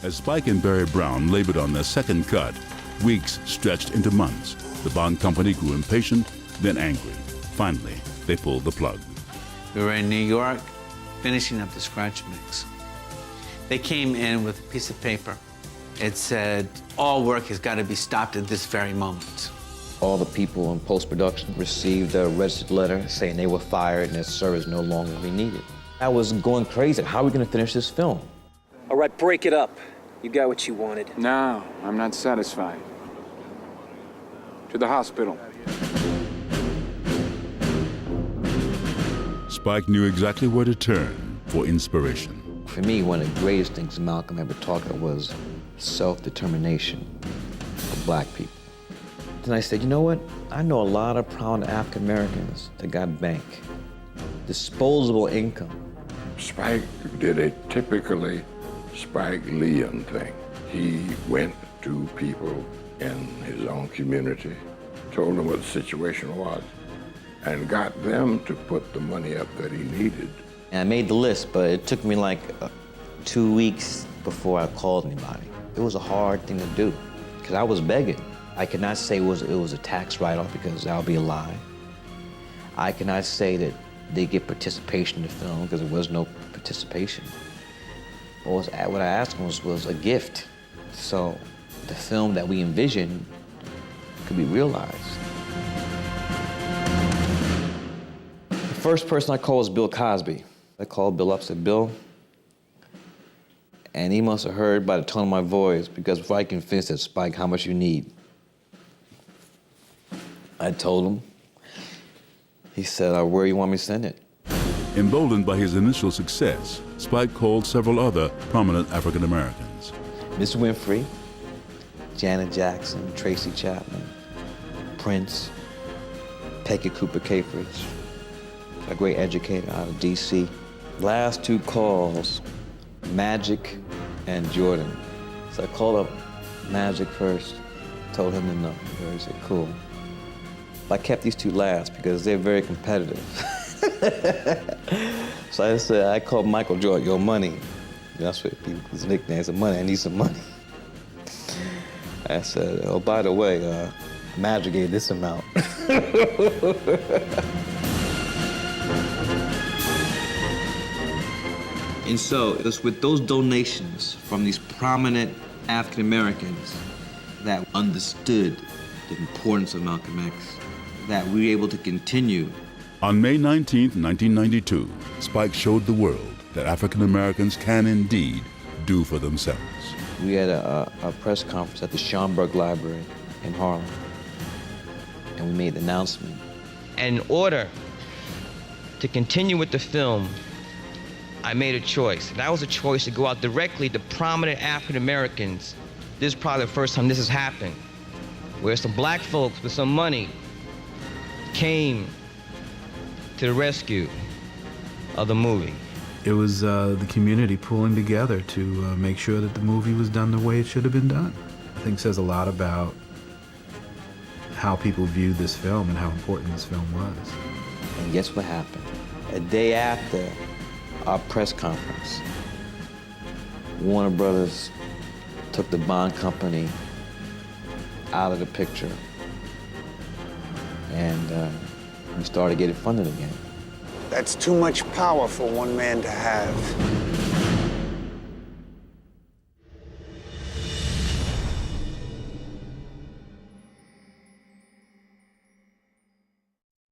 As Spike and Barry Brown labored on their second cut, weeks stretched into months. The Bond company grew impatient, then angry. Finally, they pulled the plug. We were in New York, finishing up the scratch mix. They came in with a piece of paper. It said, all work has got to be stopped at this very moment. All the people in post-production received a registered letter saying they were fired and their service no longer be needed. I was going crazy. How are we going to finish this film? All right, break it up. You got what you wanted. No, I'm not satisfied. To the hospital. Spike knew exactly where to turn for inspiration. For me, one of the greatest things Malcolm ever taught me was self-determination for black people. Then I said, you know what? I know a lot of proud African Americans that got bank, disposable income. Spike did a typically Spike Leon thing. He went to people in his own community, told them what the situation was, and got them to put the money up that he needed. And I made the list, but it took me like 2 weeks before I called anybody. It was a hard thing to do, because I was begging. I cannot say it was a tax write-off, because that would be a lie. I cannot say that they get participation in the film, because there was no participation. What I asked them was a gift, so the film that we envisioned could be realized. The first person I called was Bill Cosby. I called Bill up, said, Bill, and he must have heard by the tone of my voice, because before I can finish that, Spike, how much you need? I told him. He said, where you want me to send it? Emboldened by his initial success, Spike called several other prominent African Americans. Miss Winfrey, Janet Jackson, Tracy Chapman, Prince, Peggy Cooper Capers, a great educator out of D.C. Last two calls, Magic and Jordan. So I called up Magic first, told him the number. He said, cool. But I kept these two last because they're very competitive. So I said, I called Michael Jordan, Yo Money. That's what people's nicknames are, Money, I need some money. I said, oh, by the way, Magic gave this amount. And so it was with those donations from these prominent African Americans that understood the importance of Malcolm X, that we were able to continue. On May 19, 1992, Spike showed the world that African Americans can indeed do for themselves. We had a press conference at the Schomburg Library in Harlem, and we made the announcement. In order to continue with the film, I made a choice. That was a choice to go out directly to prominent African Americans. This is probably the first time this has happened, where some black folks with some money came to the rescue of the movie. It was the community pulling together to make sure that the movie was done the way it should have been done. I think it says a lot about how people viewed this film and how important this film was. And guess what happened? A day after our press conference, Warner Brothers took the Bond company out of the picture, and we started getting funded again. That's too much power for one man to have.